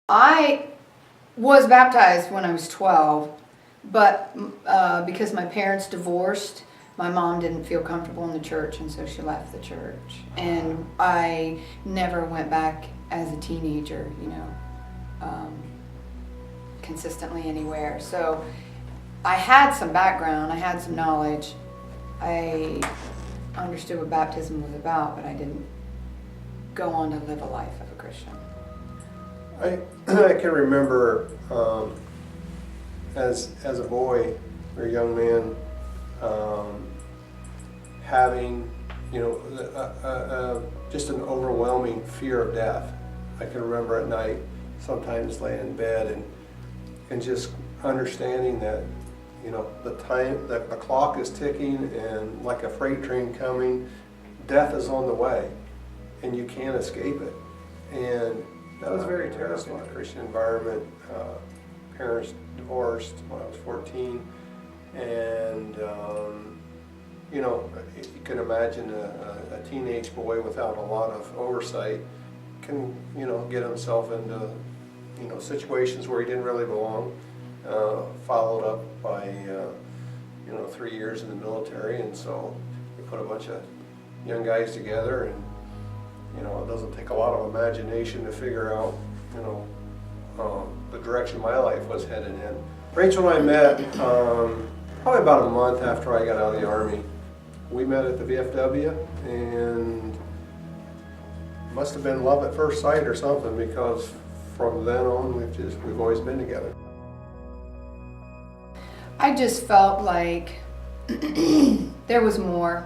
I was baptized when I was 12, but because my parents divorced, my mom didn't feel comfortable in the church, and so she left the church. And I never went back as a teenager, consistently anywhere. So I had some background, I had some knowledge. I understood what baptism was about, but I didn't go on to live a life of a Christian. I can remember as a boy or a young man having just an overwhelming fear of death. I can remember at night sometimes laying in bed and just understanding that the clock is ticking, and like a freight train coming, death is on the way and you can't escape it. And that was very terrifying. In a Christian environment, parents divorced when I was 14, and you can imagine a teenage boy without a lot of oversight can get himself into situations where he didn't really belong. Followed up by 3 years in the military, and so we put a bunch of young guys together, and it doesn't take a lot of imagination to figure out, the direction my life was headed in. Rachel and I met probably about a month after I got out of the Army. We met at the VFW, and must have been love at first sight or something, because from then on we've always been together. I just felt like there was more.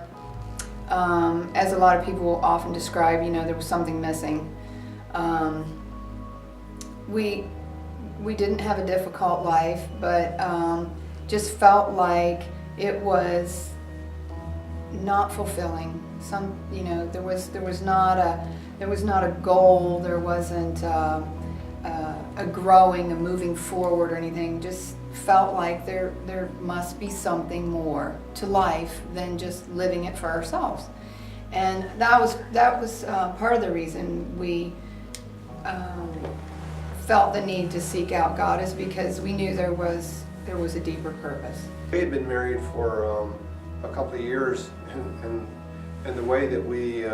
As a lot of people often describe, there was something missing. We didn't have a difficult life, but just felt like it was not fulfilling. There was not a goal. There wasn't a growing, a moving forward or anything. Just felt like there must be something more to life than just living it for ourselves. And that was part of the reason we felt the need to seek out God, is because we knew there was a deeper purpose. We had been married for a couple of years, and the way that we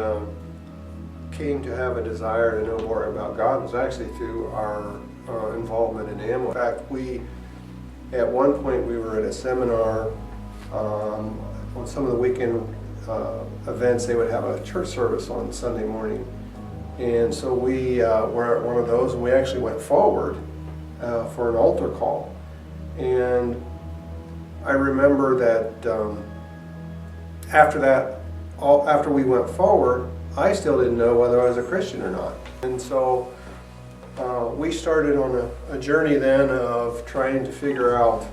came to have a desire to know more about God was actually through our involvement in AMWA. In fact, at one point we were at a seminar on some of the weekend events. They would have a church service on Sunday morning, and so we were at one of those, and we actually went forward for an altar call. And I remember that after we went forward, I still didn't know whether I was a Christian or not. And so we started on a journey then of trying to figure out,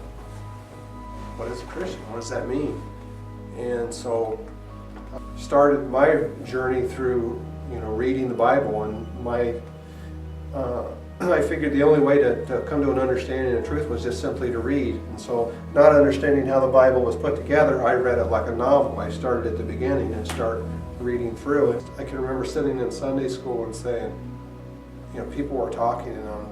what is a Christian? What does that mean? And so started my journey through reading the Bible, and I figured the only way to come to an understanding of truth was just simply to read. And so, not understanding how the Bible was put together, I read it like a novel. I started at the beginning and started reading through it. I can remember sitting in Sunday school and saying, people were talking, and I'm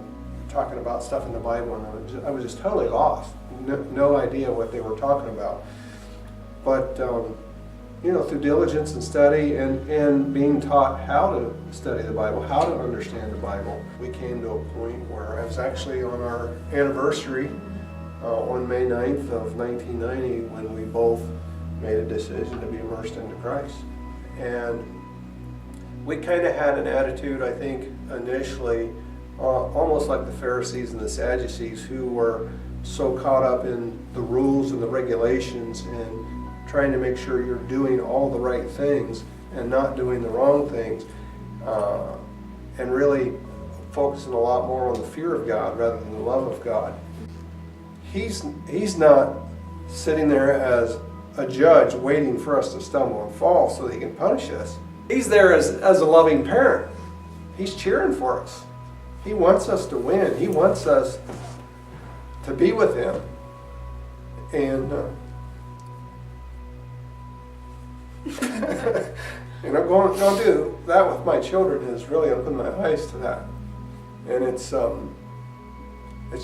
talking about stuff in the Bible, and I was just totally lost. No idea what they were talking about. But through diligence and study and being taught how to study the Bible, how to understand the Bible, we came to a point where I was actually on our anniversary on May 9th of 1990 when we both made a decision to be immersed into Christ. And we kind of had an attitude, I think, initially, almost like the Pharisees and the Sadducees, who were so caught up in the rules and the regulations and trying to make sure you're doing all the right things and not doing the wrong things, and really focusing a lot more on the fear of God rather than the love of God. He's not sitting there as a judge waiting for us to stumble and fall so that he can punish us. He's there as a loving parent. He's cheering for us. He wants us to win. He wants us to be with him. And going to do that with my children has really opened my eyes to that. And it's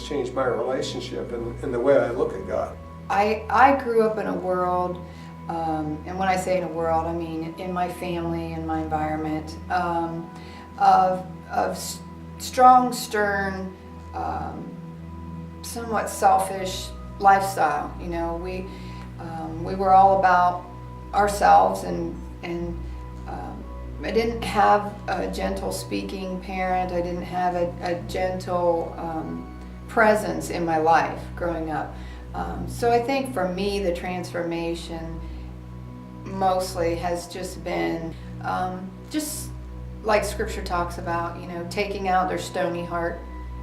changed my relationship and the way I look at God. I grew up in a world, and when I say in a world, I mean in my family and my environment, of strong, stern, somewhat selfish lifestyle. You know, we were all about ourselves, and I didn't have a gentle speaking parent. I didn't have a gentle presence in my life growing up. So I think for me, the transformation mostly has just been just like Scripture talks about, you know, taking out their stony heart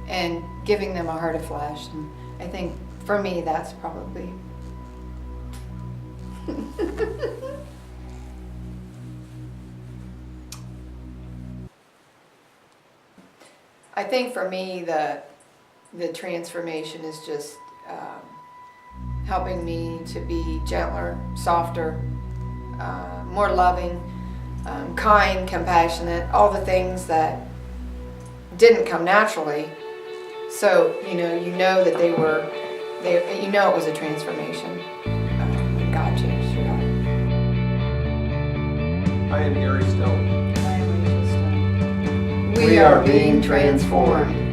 and giving them a heart of flesh. And I think for me, that's probably I think for me, the transformation is just helping me to be gentler, softer, more loving, kind, compassionate, all the things that didn't come naturally. So, you know that it was a transformation. And God changed your life. I am Gary Stone. We are being transformed.